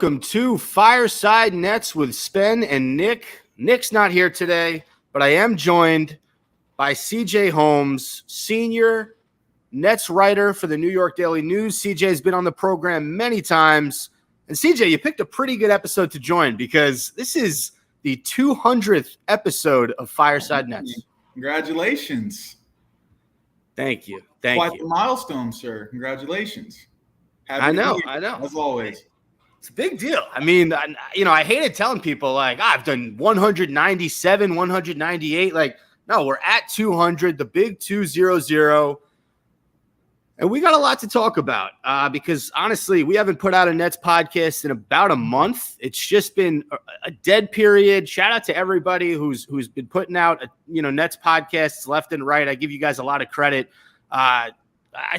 Welcome to Fireside Nets with Spen and Nick. Nick's not here today, but I am joined by CJ Holmes, senior Nets writer for the New York Daily News. CJ's been on the program many times. And CJ, you picked a pretty good episode to join because this is the 200th episode of Fireside Nets. Congratulations. Thank you. Quite the milestone, sir. Congratulations. I know. As always. It's a big deal. I mean, I hated telling people I've done 197, 198. No, we're at 200, the big 200. And we got a lot to talk about because, honestly, we haven't put out a Nets podcast in about a month. It's just been a dead period. Shout out to everybody who's been putting out, Nets podcasts left and right. I give you guys a lot of credit. I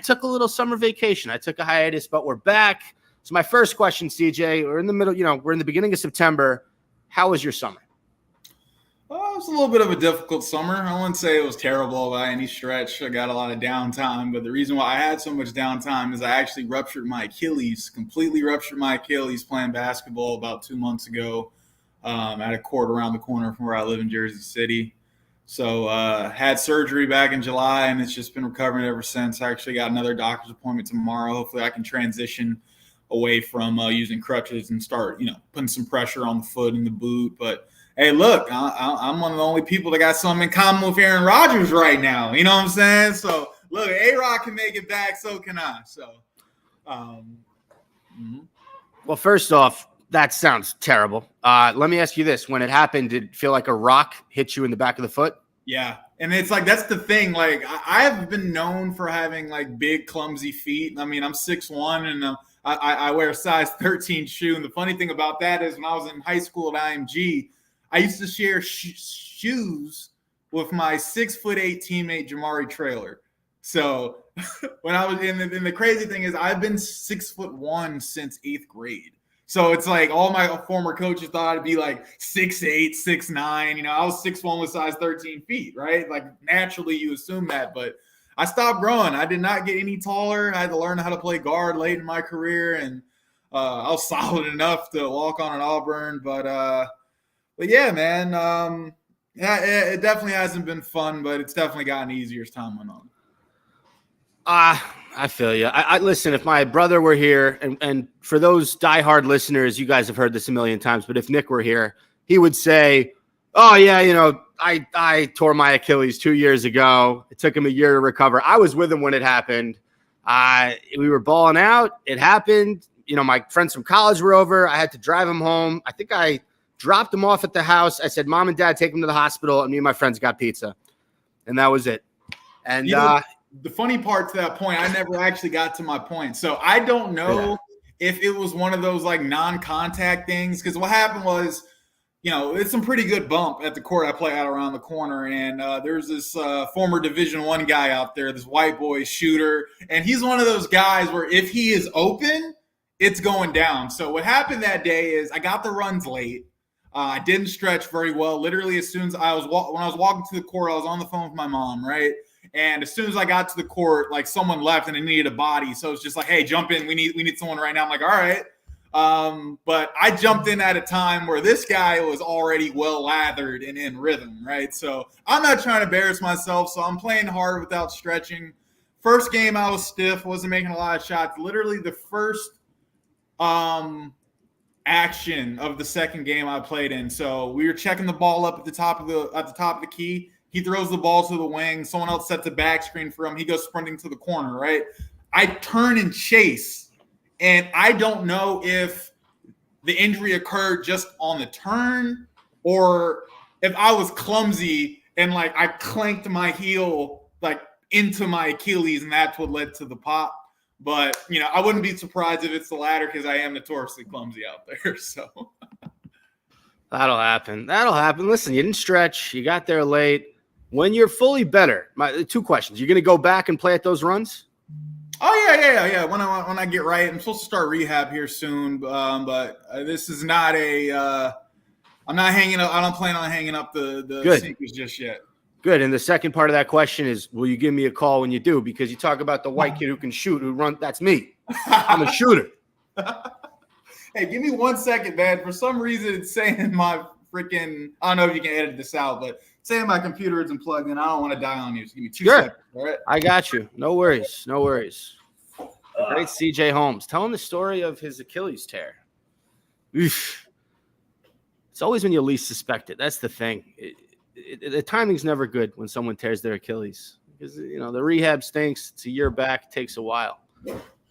took a little summer vacation. I took a hiatus, but we're back. So my first question, CJ, we're in the middle, we're in the beginning of September. How was your summer? It was a little bit of a difficult summer. I wouldn't say it was terrible by any stretch. I got a lot of downtime, but the reason why I had so much downtime is I actually completely ruptured my Achilles playing basketball about 2 months ago at a court around the corner from where I live in Jersey City. So had surgery back in July, and it's just been recovering ever since. I actually got another doctor's appointment tomorrow. Hopefully I can transition away from using crutches and start, putting some pressure on the foot and the boot. But, hey, look, I'm one of the only people that got something in common with Aaron Rodgers right now. You know what I'm saying? So, look, A-Rod can make it back, so can I. So, Well, first off, that sounds terrible. Let me ask you this. When it happened, did it feel like a rock hit you in the back of the foot? Yeah. And it's that's the thing. I have been known for having, big, clumsy feet. I mean, I'm 6'1", and I wear a size 13 shoe. And the funny thing about that is when I was in high school at IMG, I used to share shoes with my 6'8" teammate, Jamari Traylor. So when I was and the crazy thing is I've been 6'1" since 8th grade. So it's all my former coaches thought I'd be 6'8", 6'9". I was 6'1" with size 13 feet, right? Naturally you assume that, but I stopped growing. I did not get any taller. I had to learn how to play guard late in my career, and I was solid enough to walk on at Auburn. But yeah, man, it definitely hasn't been fun, but it's definitely gotten easier as time went on. I feel you. I listen, if my brother were here, and for those diehard listeners, you guys have heard this a million times, but if Nick were here, he would say, oh, yeah, I tore my Achilles 2 years ago. It took him a year to recover. I was with him when it happened. We were balling out. It happened. My friends from college were over. I had to drive him home. I think I dropped him off at the house. I said, Mom and Dad, take him to the hospital. And me and my friends got pizza. And that was it. And the funny part to that point, I never actually got to my point. So I don't know if it was one of those non-contact things. Because what happened was, it's some pretty good bump at the court I play out around the corner. And there's this former Division I guy out there, this white boy shooter. And he's one of those guys where if he is open, it's going down. So what happened that day is I got the runs late. I didn't stretch very well. Literally as soon as when I was walking to the court, I was on the phone with my mom, right? And as soon as I got to the court, someone left and I needed a body. So it's just hey, jump in. We need someone right now. I'm all right. But I jumped in at a time where this guy was already well lathered and in rhythm, right? So I'm not trying to embarrass myself. So I'm playing hard without stretching. First game I was stiff, wasn't making a lot of shots. Literally the first action of the second game I played in. So we were checking the ball up at the top of the key. He throws the ball to the wing. Someone else sets a back screen for him. He goes sprinting to the corner, right? I turn and chase. And I don't know if the injury occurred just on the turn or if I was clumsy and I clanked my heel into my Achilles and that's what led to the pop. But, I wouldn't be surprised if it's the latter because I am notoriously clumsy out there. So that'll happen. Listen, you didn't stretch. You got there late. When you're fully better, two questions. You're going to go back and play at those runs? Oh, yeah. When I get right, I'm supposed to start rehab here soon. But this is not I'm not hanging up. I don't plan on hanging up the sneakers just yet. Good. And the second part of that question is, will you give me a call when you do? Because you talk about the white kid who can shoot, that's me. I'm a shooter. Hey, give me 1 second, man. For some reason, it's saying my freaking, I don't know if you can edit this out, but saying my computer isn't plugged in. I don't want to die on you. So give me 2 seconds. All right. I got you. No worries. No worries. The great CJ Holmes telling the story of his Achilles tear. Oof. It's always when you least suspect it. That's the thing. The timing's never good when someone tears their Achilles because, the rehab stinks. It's a year back. It takes a while.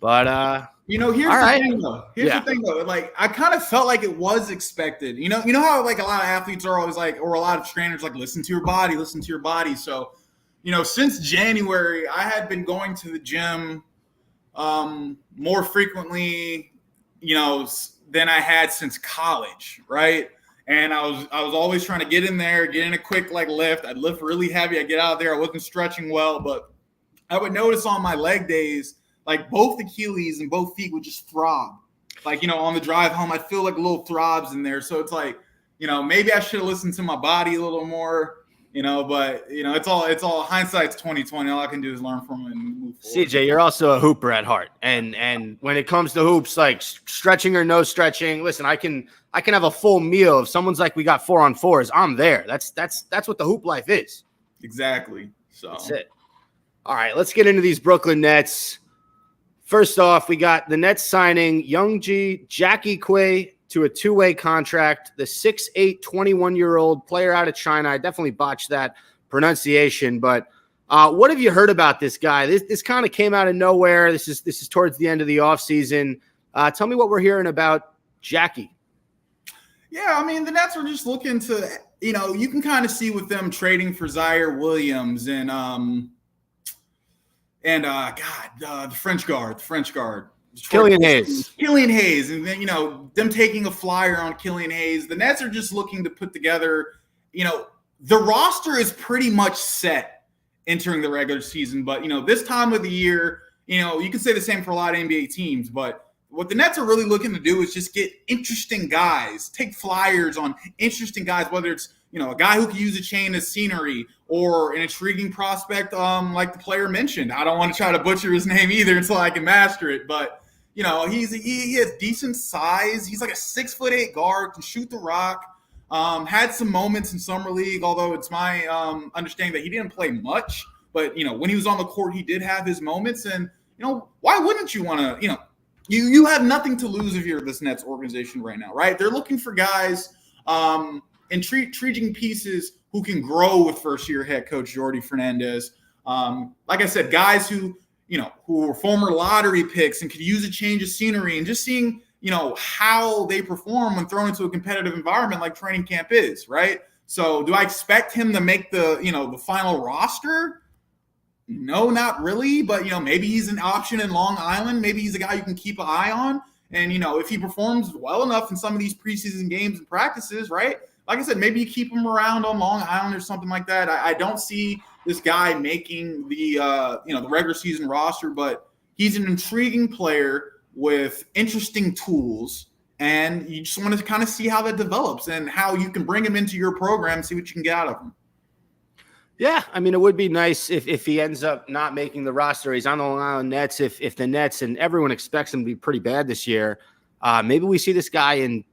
But, here's the thing, though. Here's the thing, though. Like, I kind of felt like it was expected. You know how, like, a lot of athletes are always like, or a lot of trainers, like, listen to your body, listen to your body. So, since January, I had been going to the gym more frequently, than I had since college, right? And I was always trying to get in there, get in a quick lift. I'd lift really heavy. I'd get out there. I wasn't stretching well, but I would notice on my leg days, like both Achilles and both feet would just throb. Like, on the drive home, I'd feel like little throbs in there. So it's like, maybe I should have listened to my body a little more. But it's all hindsight's 2020. All I can do is learn from it and move forward. CJ, you're also a hooper at heart, and when it comes to hoops, like stretching or no stretching, listen, I can have a full meal. If someone's like, we got 4-on-4s, I'm there. That's what the hoop life is. Exactly. So that's it. All right, let's get into these Brooklyn Nets. First off, we got the Nets signing Jackie Quay to a 2-way contract, the 6'8", 21-year-old player out of China. I definitely botched that pronunciation, but what have you heard about this guy? This kind of came out of nowhere. This is towards the end of the offseason. Tell me what we're hearing about Jackie. Yeah, I mean, the Nets are just looking to, you can kind of see with them trading for Zaire Williams and the French guard. Killian Hayes. And then, them taking a flyer on Killian Hayes. The Nets are just looking to put together, the roster is pretty much set entering the regular season. But, this time of the year, you can say the same for a lot of NBA teams. But what the Nets are really looking to do is just get interesting guys, take flyers on interesting guys, whether it's, a guy who can use a chain as scenery or an intriguing prospect like the player mentioned. I don't want to try to butcher his name either until I can master it. But, he has decent size. He's like a 6'8" guard, can shoot the rock. Had some moments in summer league, although it's my understanding that he didn't play much. But, when he was on the court, he did have his moments. And, why wouldn't you want to, you have nothing to lose if you're this Nets organization right now, right? They're looking for guys intriguing pieces who can grow with first-year head coach Jordi Fernandez. Like I said, guys who were former lottery picks and could use a change of scenery, and just seeing, how they perform when thrown into a competitive environment like training camp is, right? So do I expect him to make the final roster? No, not really. But, maybe he's an option in Long Island. Maybe he's a guy you can keep an eye on. And, if he performs well enough in some of these preseason games and practices, right? Like I said, maybe you keep him around on Long Island or something like that. I don't see this guy making the the regular season roster, but he's an intriguing player with interesting tools, and you just want to kind of see how that develops and how you can bring him into your program and see what you can get out of him. Yeah, I mean, it would be nice if he ends up not making the roster. He's on the Long Island Nets. If the Nets, and everyone expects him to be pretty bad this year, maybe we see this guy in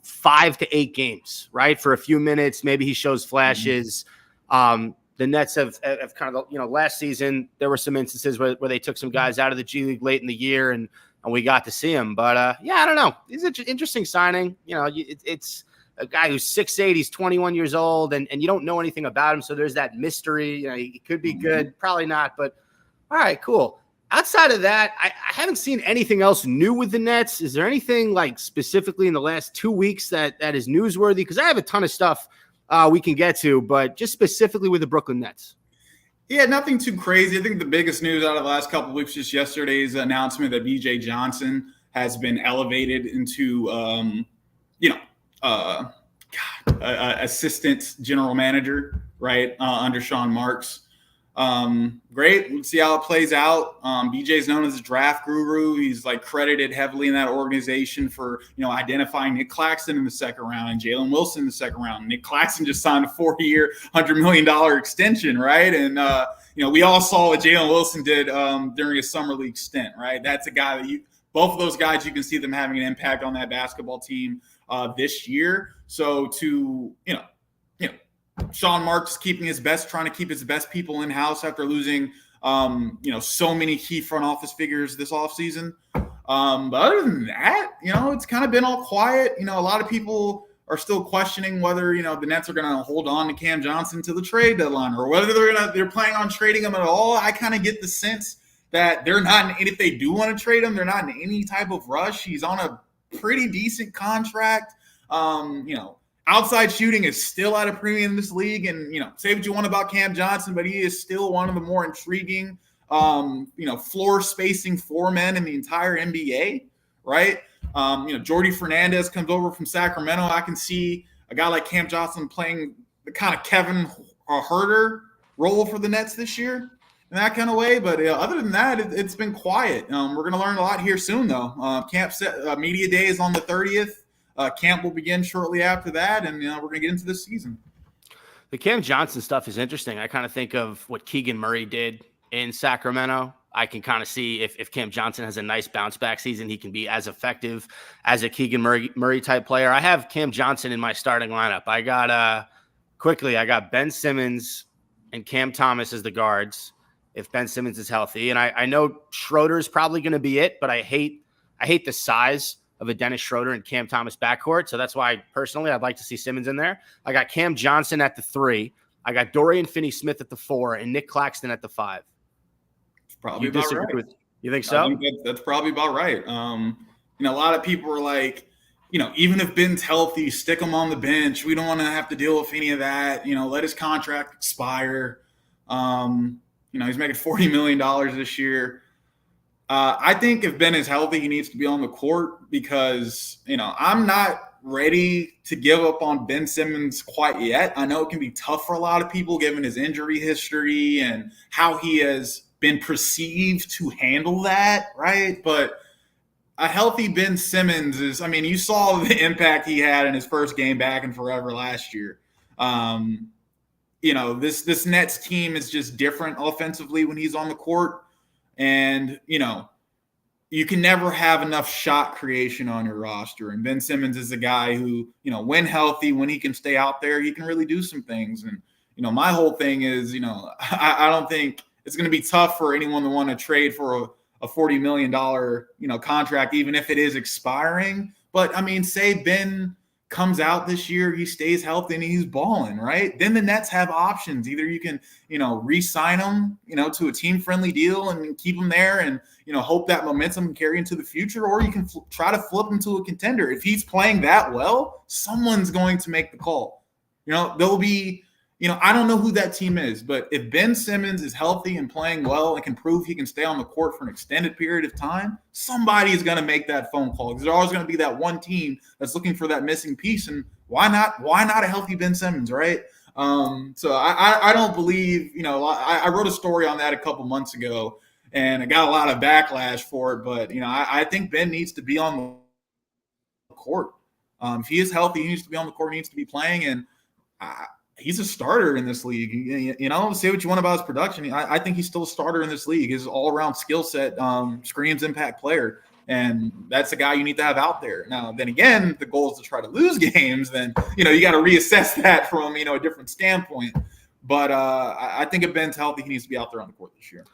5 to 8 games, right, for a few minutes. Maybe he shows flashes. The Nets have kind of, last season there were some instances where they took some guys out of the G League late in the year, and we got to see him. But I don't know. It's an interesting signing. It's a guy who's 6'8", he's 21 years old, and you don't know anything about him, so there's that mystery. He could be good, probably not, but all right, cool. Outside of that, I haven't seen anything else new with the Nets. Is there anything like specifically in the last 2 weeks that is newsworthy? Because I have a ton of stuff we can get to, but just specifically with the Brooklyn Nets. Yeah, nothing too crazy. I think the biggest news out of the last couple of weeks is yesterday's announcement that B.J. Johnson has been elevated into, assistant general manager, right, under Sean Marks. Great. Let's see how it plays out. BJ is known as a draft guru. He's credited heavily in that organization for, identifying Nick Claxton in the second round and Jalen Wilson in the second round. Nick Claxton just signed a 4-year, $100 million extension, right? And, we all saw what Jalen Wilson did during his summer league stint, right? That's a guy that both of those guys, you can see them having an impact on that basketball team this year. So to, Sean Marks keeping his best, trying to keep his best people in house after losing, so many key front office figures this offseason. But other than that, it's kind of been all quiet. A lot of people are still questioning whether, the Nets are going to hold on to Cam Johnson to the trade deadline or whether they're planning on trading him at all. I kind of get the sense that they're not, and if they do want to trade him, they're not in any type of rush. He's on a pretty decent contract. Outside shooting is still at a premium in this league. And, say what you want about Cam Johnson, but he is still one of the more intriguing, floor spacing four men in the entire NBA, right? Jordy Fernandez comes over from Sacramento. I can see a guy like Cam Johnson playing the kind of Kevin Huerter role for the Nets this year in that kind of way. But other than that, it's been quiet. We're going to learn a lot here soon, though. Media day is on the 30th. Camp will begin shortly after that, and we're going to get into this season. The Cam Johnson stuff is interesting. I kind of think of what Keegan Murray did in Sacramento. I can kind of see if Cam Johnson has a nice bounce back season, he can be as effective as a Keegan Murray type player. I have Cam Johnson in my starting lineup. I got Ben Simmons and Cam Thomas as the guards if Ben Simmons is healthy. And I know Schroeder is probably going to be it, but I hate the size of a Dennis Schroeder and Cam Thomas backcourt. So that's why personally I'd like to see Simmons in there. I got Cam Johnson at the 3. I got Dorian Finney-Smith at the 4 and Nick Claxton at the 5. Probably about right. You think so? I think that's probably about right. A lot of people are like, even if Ben's healthy, stick him on the bench. We don't want to have to deal with any of that. Let his contract expire. He's making $40 million this year. I think if Ben is healthy, he needs to be on the court because, I'm not ready to give up on Ben Simmons quite yet. I know it can be tough for a lot of people given his injury history and how he has been perceived to handle that, right? But a healthy Ben Simmons is, you saw the impact he had in his first game back in forever last year. This Nets team is just different offensively when he's on the court. And, you can never have enough shot creation on your roster. And Ben Simmons is a guy who, when healthy, when he can stay out there, he can really do some things. And, my whole thing is, I don't think it's going to be tough for anyone to want to trade for a $40 million, contract, even if it is expiring. But, say Ben comes out this year, he stays healthy and he's balling, right? Then the Nets have options. Either you can, re-sign him, to a team-friendly deal and keep him there and, hope that momentum can carry into the future, or you can try to flip him to a contender. If he's playing that well, someone's going to make the call. There'll be, I don't know who that team is, but if Ben Simmons is healthy and playing well and can prove he can stay on the court for an extended period of time, somebody is going to make that phone call because there's always going to be that one team that's looking for that missing piece. And why not a healthy Ben Simmons, right? So I don't believe, I wrote a story on that a couple months ago and I got a lot of backlash for it, but, I think Ben needs to be on the court. If he is healthy, he needs to be on the court, he needs to be playing. And he's a starter in this league. Say what you want about his production. I think he's still a starter in this league. His all-around skill set screams impact player, and that's the guy you need to have out there. Now, then again, the goal is to try to lose games. Then you got to reassess that from a different standpoint. But I think if Ben's healthy, he needs to be out there on the court this year.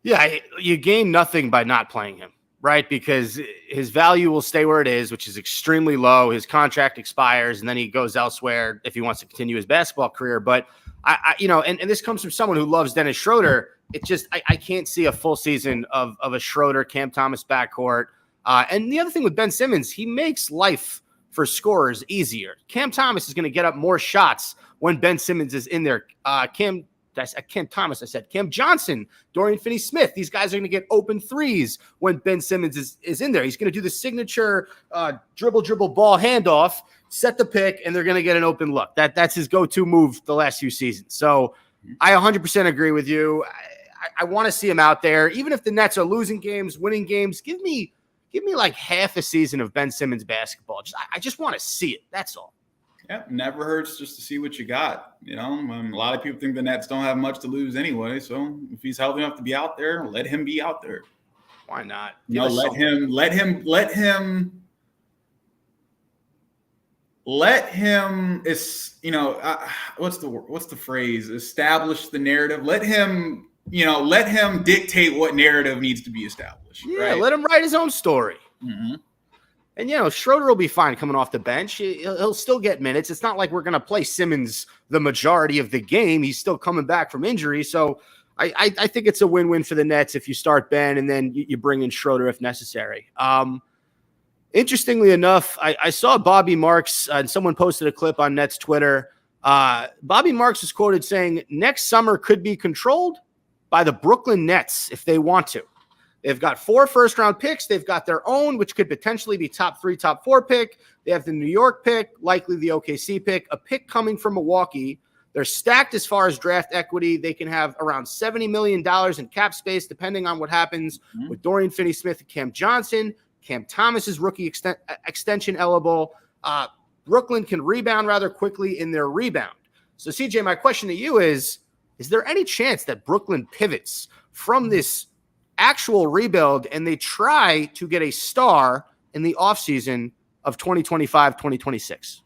Yeah, you gain nothing by not playing him. Right, because his value will stay where it is, which is extremely low. His contract expires, and then he goes elsewhere if he wants to continue his basketball career. But and this comes from someone who loves Dennis Schroeder. It just I can't see a full season of a Schroeder Cam Thomas backcourt. And the other thing with Ben Simmons, he makes life for scorers easier. Cam Thomas is going to get up more shots when Ben Simmons is in there. Cam Thomas, I said Cam Johnson, Dorian Finney-Smith. These guys are going to get open threes when Ben Simmons is in there. He's going to do the signature dribble ball handoff, set the pick, and they're going to get an open look. That's his go-to move the last few seasons. So I 100% agree with you. I want to see him out there. Even if the Nets are losing games, winning games, give me like half a season of Ben Simmons basketball. I just want to see it. That's all. Yeah, never hurts just to see what you got. A lot of people think the Nets don't have much to lose anyway. So if he's healthy enough to be out there, let him be out there. Why not? No, let him. Is what's the phrase? Establish the narrative. Let him dictate what narrative needs to be established. Yeah, right? Let him write his own story. Mm-hmm. And, Schroeder will be fine coming off the bench. He'll still get minutes. It's not like we're going to play Simmons the majority of the game. He's still coming back from injury. So I think it's a win-win for the Nets if you start Ben and then you bring in Schroeder if necessary. Interestingly enough, I saw Bobby Marks, and someone posted a clip on Nets Twitter. Bobby Marks was quoted saying, next summer could be controlled by the Brooklyn Nets if they want to. They've got 4 first-round picks. They've got their own, which could potentially be top 3, top 4 pick. They have the New York pick, likely the OKC pick, a pick coming from Milwaukee. They're stacked as far as draft equity. They can have around $70 million in cap space, depending on what happens with Dorian Finney-Smith and Cam Johnson. Cam Thomas's rookie extension eligible. Brooklyn can rebound rather quickly in their rebound. So, CJ, my question to you is there any chance that Brooklyn pivots from this actual rebuild and they try to get a star in the offseason of 2025-2026?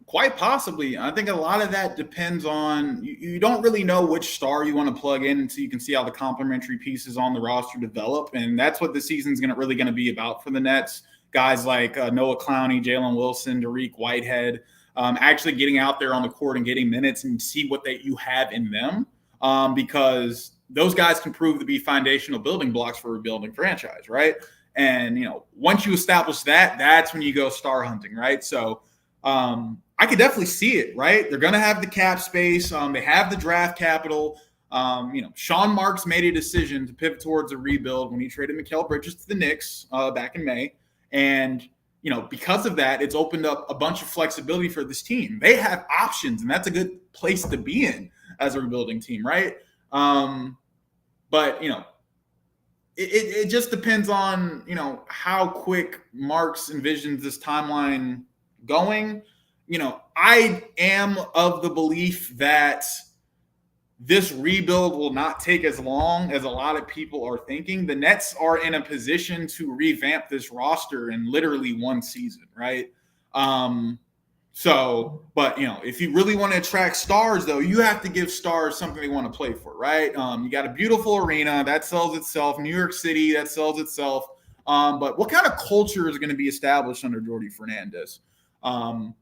Quite possibly. I think a lot of that depends on you don't really know which star you want to plug in until you can see how the complementary pieces on the roster develop. And that's what the season's really going to be about for the Nets. Guys like Noah Clowney, Jalen Wilson, Dariq Whitehead, actually getting out there on the court and getting minutes and see what you have in them, because those guys can prove to be foundational building blocks for a rebuilding franchise, right? And, once you establish that, that's when you go star hunting, right? So I could definitely see it, right? They're going to have the cap space. They have the draft capital. Sean Marks made a decision to pivot towards a rebuild when he traded Mikal Bridges to the Knicks back in May. And, because of that, it's opened up a bunch of flexibility for this team. They have options, and that's a good place to be in as a rebuilding team, right? But it just depends on how quick Marks envisions this timeline going. I am of the belief that this rebuild will not take as long as a lot of people are thinking. The Nets are in a position to revamp this roster in literally one season, right? But if you really want to attract stars, though, you have to give stars something they want to play for, right? You got a beautiful arena that sells itself, New York City that sells itself. But what kind of culture is going to be established under Jordi Fernandez? Are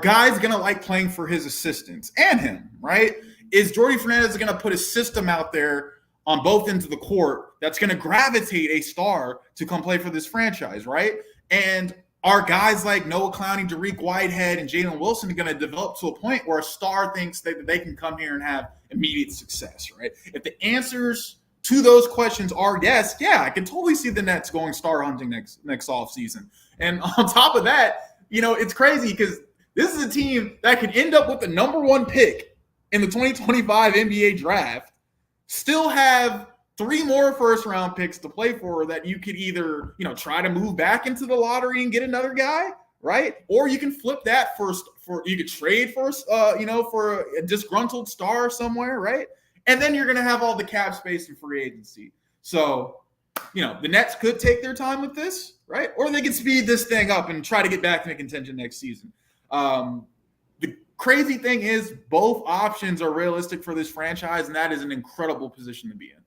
guys going to like playing for his assistants and him, right? Is Jordi Fernandez going to put a system out there on both ends of the court that's going to gravitate a star to come play for this franchise, right? And are guys like Noah Clowney, Dariq Whitehead, and Jalen Wilson going to develop to a point where a star thinks that they can come here and have immediate success, right? If the answers to those questions are yes, I can totally see the Nets going star hunting next offseason. And on top of that, it's crazy because this is a team that could end up with the number 1 pick in the 2025 NBA draft, still have 3 more first-round picks to play for that you could either, try to move back into the lottery and get another guy, right? Or you can flip that for you could trade for a disgruntled star somewhere, right? And then you're going to have all the cap space and free agency. So, the Nets could take their time with this, right? Or they could speed this thing up and try to get back into contention next season. The crazy thing is both options are realistic for this franchise, and that is an incredible position to be in.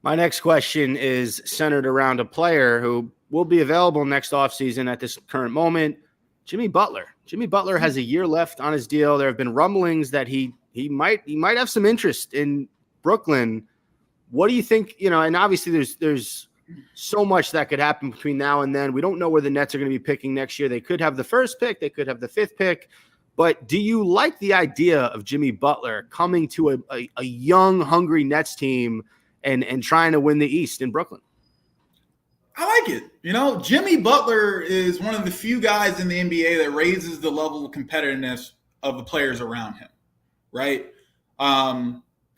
My next question is centered around a player who will be available next offseason at this current moment, Jimmy Butler. Jimmy Butler has a year left on his deal. There have been rumblings that he might have some interest in Brooklyn. What do you think? And obviously there's so much that could happen between now and then. We don't know where the Nets are going to be picking next year. They could have the first pick. They could have the 5th pick. But do you like the idea of Jimmy Butler coming to a young, hungry Nets team and trying to win the East in Brooklyn? I like it. Jimmy Butler is one of the few guys in the NBA that raises the level of competitiveness of the players around him, right?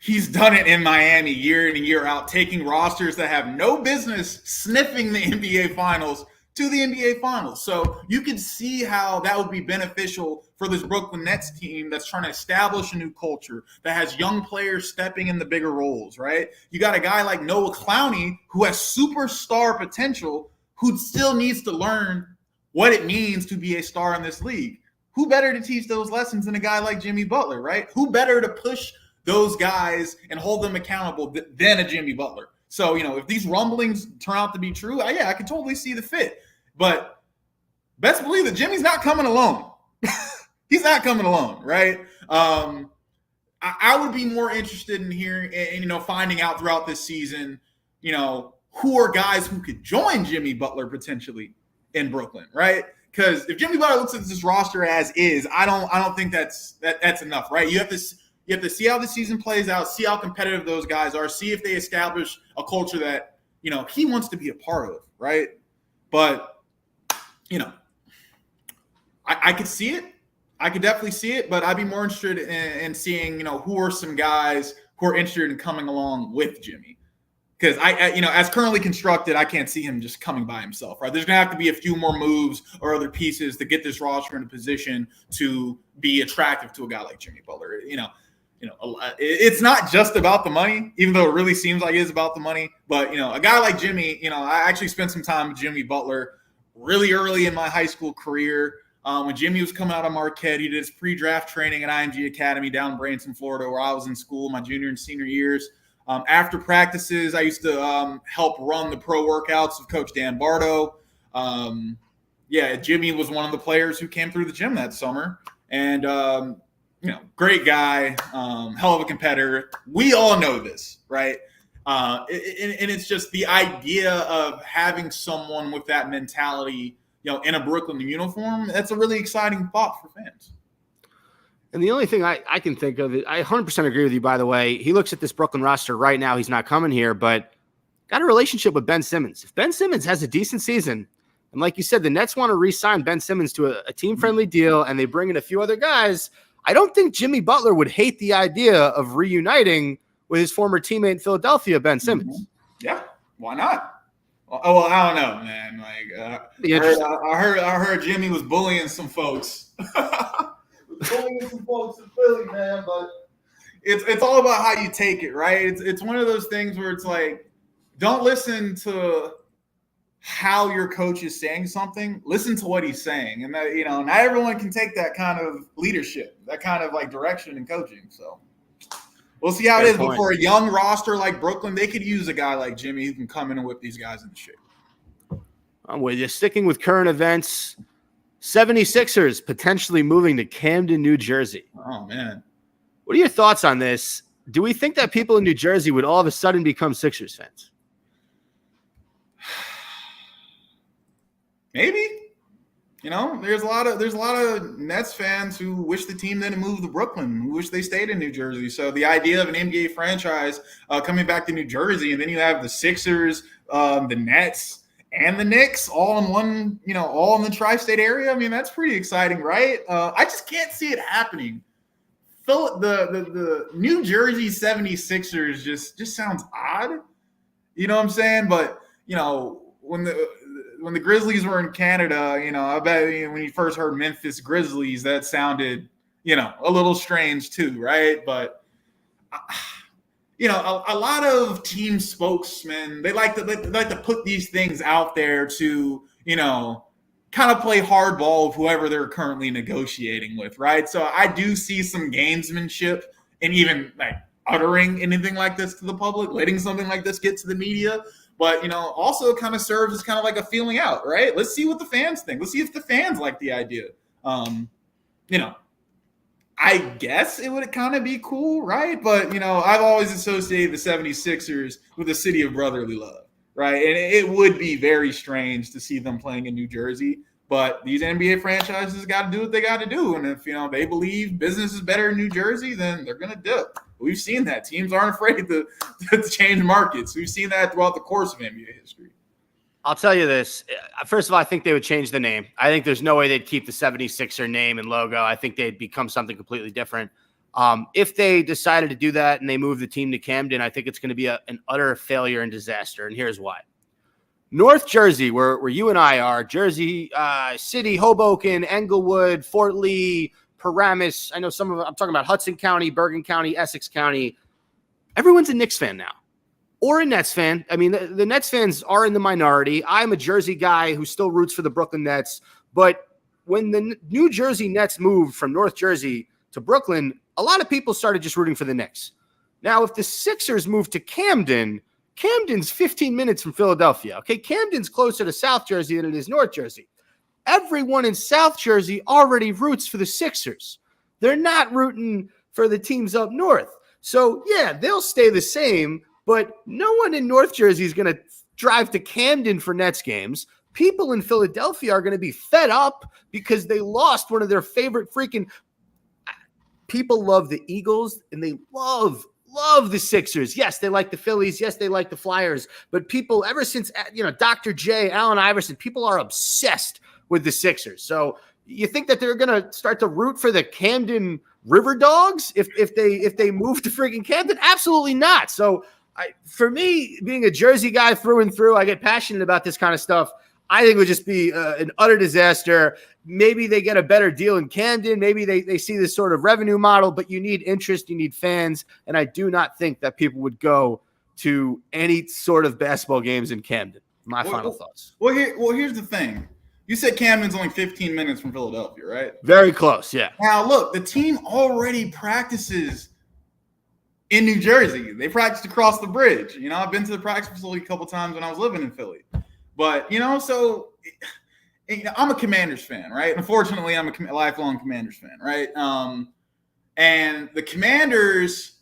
He's done it in Miami year in and year out, taking rosters that have no business sniffing the NBA Finals to the NBA Finals. So you can see how that would be beneficial for this Brooklyn Nets team that's trying to establish a new culture, that has young players stepping in the bigger roles, right? You got a guy like Noah Clowney who has superstar potential, who still needs to learn what it means to be a star in this league. Who better to teach those lessons than a guy like Jimmy Butler, right? Who better to push those guys and hold them accountable than a Jimmy Butler? So, if these rumblings turn out to be true, I can totally see the fit. But best believe that Jimmy's not coming alone. He's not coming alone, right? I would be more interested in hearing and, finding out throughout this season, who are guys who could join Jimmy Butler potentially in Brooklyn, right? Because if Jimmy Butler looks at this roster as is, I don't think that's enough, right? You have to see how the season plays out, see how competitive those guys are, see if they establish a culture that, he wants to be a part of, right? But, I could see it. I could definitely see it, but I'd be more interested in seeing, who are some guys who are interested in coming along with Jimmy. Because as currently constructed, I can't see him just coming by himself, right? There's going to have to be a few more moves or other pieces to get this roster in a position to be attractive to a guy like Jimmy Butler. It's not just about the money, even though it really seems like it is about the money. But, a guy like Jimmy, I actually spent some time with Jimmy Butler really early in my high school career. When Jimmy was coming out of Marquette, he did his pre-draft training at IMG Academy down in Branson, Florida, where I was in school my junior and senior years. After practices, I used to help run the pro workouts of Coach Dan Bardo. Jimmy was one of the players who came through the gym that summer. And, great guy, hell of a competitor. We all know this, right? And it's just the idea of having someone with that mentality, in a Brooklyn uniform, that's a really exciting thought for fans. And the only thing I can think of, I 100% agree with you, by the way. He looks at this Brooklyn roster right now. He's not coming here, but got a relationship with Ben Simmons. If Ben Simmons has a decent season, and like you said, the Nets want to re-sign Ben Simmons to a team-friendly deal, and they bring in a few other guys, I don't think Jimmy Butler would hate the idea of reuniting with his former teammate in Philadelphia, Ben Simmons. Yeah, why not? Oh, well, I don't know, man. I heard Jimmy was bullying some folks. Bullying some folks in Philly, man. But it's all about how you take it, right? It's one of those things where it's like, don't listen to how your coach is saying something. Listen to what he's saying, and that not everyone can take that kind of leadership, that kind of direction in coaching. So. We'll see how it is. But for a young roster like Brooklyn, they could use a guy like Jimmy who can come in and whip these guys into shape. I'm with you. Sticking with current events, 76ers potentially moving to Camden, New Jersey. Oh, man. What are your thoughts on this? Do we think that people in New Jersey would all of a sudden become Sixers fans? Maybe. There's a lot of Nets fans who wish the team didn't move to Brooklyn, who wish they stayed in New Jersey. So the idea of an NBA franchise coming back to New Jersey, and then you have the Sixers, the Nets, and the Knicks all in one, all in the tri-state area. I mean, that's pretty exciting, right? I just can't see it happening. The New Jersey 76ers just sounds odd. You know what I'm saying? But, when the Grizzlies were in Canada, I bet when you first heard Memphis Grizzlies, that sounded, a little strange too, right? But, a lot of team spokesmen, they like to put these things out there to, kind of play hardball with whoever they're currently negotiating with, right? So I do see some gamesmanship and even uttering anything like this to the public, letting something like this get to the media. But, also kind of serves as kind of like a feeling out, right? Let's see what the fans think. Let's see if the fans like the idea. I guess it would kind of be cool, right? But, I've always associated the 76ers with a city of brotherly love, right? And it would be very strange to see them playing in New Jersey. But these NBA franchises got to do what they got to do. And if, they believe business is better in New Jersey, then they're going to do it. We've seen that. Teams aren't afraid to change markets. We've seen that throughout the course of NBA history. I'll tell you this. First of all, I think they would change the name. I think there's no way they'd keep the 76er name and logo. I think they'd become something completely different. If they decided to do that and they move the team to Camden, I think it's going to be an utter failure and disaster. And here's why. North Jersey, where you and I are, Jersey City, Hoboken, Englewood, Fort Lee, Paramus. I know some of I'm talking about Hudson County, Bergen County, Essex County. Everyone's a Knicks fan now or a Nets fan. I mean, the Nets fans are in the minority. I'm a Jersey guy who still roots for the Brooklyn Nets. But when the New Jersey Nets moved from North Jersey to Brooklyn, a lot of people started just rooting for the Knicks. Now, if the Sixers moved to Camden, Camden's 15 minutes from Philadelphia. Okay, Camden's closer to South Jersey than it is North Jersey. Everyone in South Jersey already roots for the Sixers. They're not rooting for the teams up north. So, yeah, they'll stay the same, but no one in North Jersey is going to drive to Camden for Nets games. People in Philadelphia are going to be fed up because they lost one of their favorite freaking – people love the Eagles, and they love the Sixers. Yes, they like the Phillies. Yes, they like the Flyers. But people, ever since, Dr. J, Allen Iverson, people are obsessed with the Sixers. So you think that they're going to start to root for the Camden River Dogs if they move to freaking Camden? Absolutely not. So for me, being a Jersey guy through and through, I get passionate about this kind of stuff. I think it would just be an utter disaster. Maybe they get a better deal in Camden. Maybe they see this sort of revenue model, but you need interest, you need fans, and I do not think that people would go to any sort of basketball games in Camden. My final thoughts. Well, here's the thing. You said Camden's only 15 minutes from Philadelphia, right? Very close, yeah. Now, look, the team already practices in New Jersey. They practiced across the bridge. I've been to the practice facility a couple times when I was living in Philly. But, so I'm a Commanders fan, right? Unfortunately, I'm a lifelong Commanders fan, right? And the Commanders,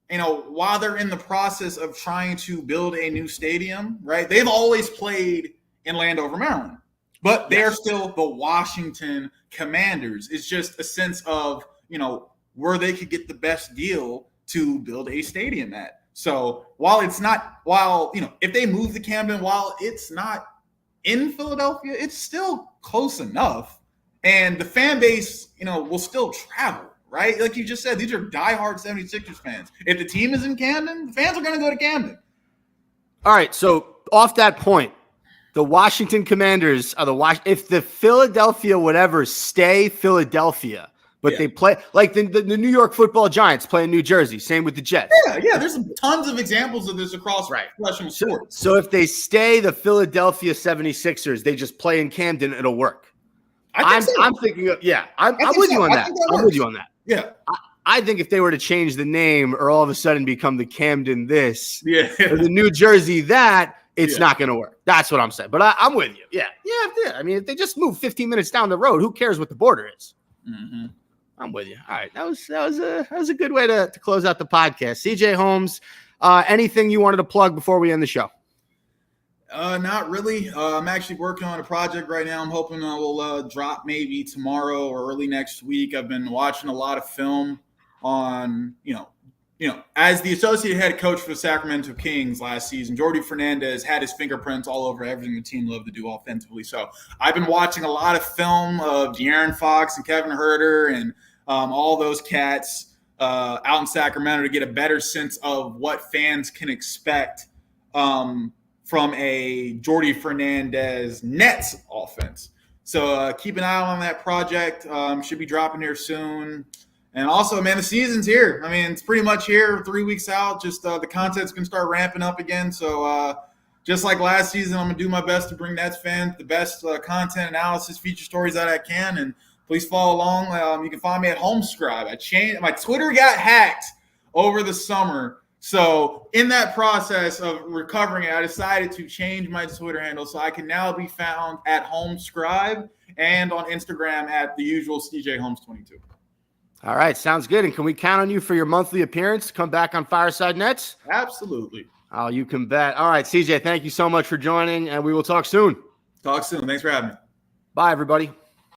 while they're in the process of trying to build a new stadium, right, they've always played in Landover, Maryland. But they're still the Washington Commanders. It's just a sense of, where they could get the best deal to build a stadium at. So if they move to Camden, while it's not in Philadelphia, it's still close enough. And the fan base, will still travel, right? Like you just said, these are diehard 76ers fans. If the team is in Camden, the fans are going to go to Camden. All right. So off that point, the Washington Commanders are if the Philadelphia whatever stay Philadelphia, but they play like the New York Football Giants play in New Jersey. Same with the Jets. Yeah. There's tons of examples of this across professional sports. So if they stay the Philadelphia 76ers, they just play in Camden, it'll work. I'm thinking of I'm with you on that. I'm with you on that. Yeah. I think if they were to change the name or all of a sudden become the Camden this or the New Jersey that, it's not going to work. That's what I'm saying. But I'm with you. Yeah. I mean, if they just move 15 minutes down the road, who cares what the border is? Mm-hmm. I'm with you. All right. That was a good way to close out the podcast. CJ Holmes, anything you wanted to plug before we end the show? Not really. I'm actually working on a project right now. I'm hoping I will drop maybe tomorrow or early next week. I've been watching a lot of film on, as the associate head coach for the Sacramento Kings last season, Jordi Fernandez had his fingerprints all over everything the team loved to do offensively. So I've been watching a lot of film of De'Aaron Fox and Kevin Huerter and all those cats out in Sacramento to get a better sense of what fans can expect from a Jordi Fernandez Nets offense. So keep an eye on that project. Should be dropping here soon. And also, man, the season's here. I mean, it's pretty much here, 3 weeks out. Just the content's going to start ramping up again. So just like last season, I'm going to do my best to bring Nets fans the best content, analysis, feature stories that I can. And please follow along. You can find me at Homescribe. I changed – my Twitter got hacked over the summer. So in that process of recovering it, I decided to change my Twitter handle so I can now be found at Homescribe and on Instagram at the usual CJ Holmes 22. All right, sounds good. And can we count on you for your monthly appearance to come back on Fireside Nets? Absolutely. Oh, you can bet. All right, CJ, thank you so much for joining, and we will talk soon. Talk soon. Thanks for having me. Bye, everybody.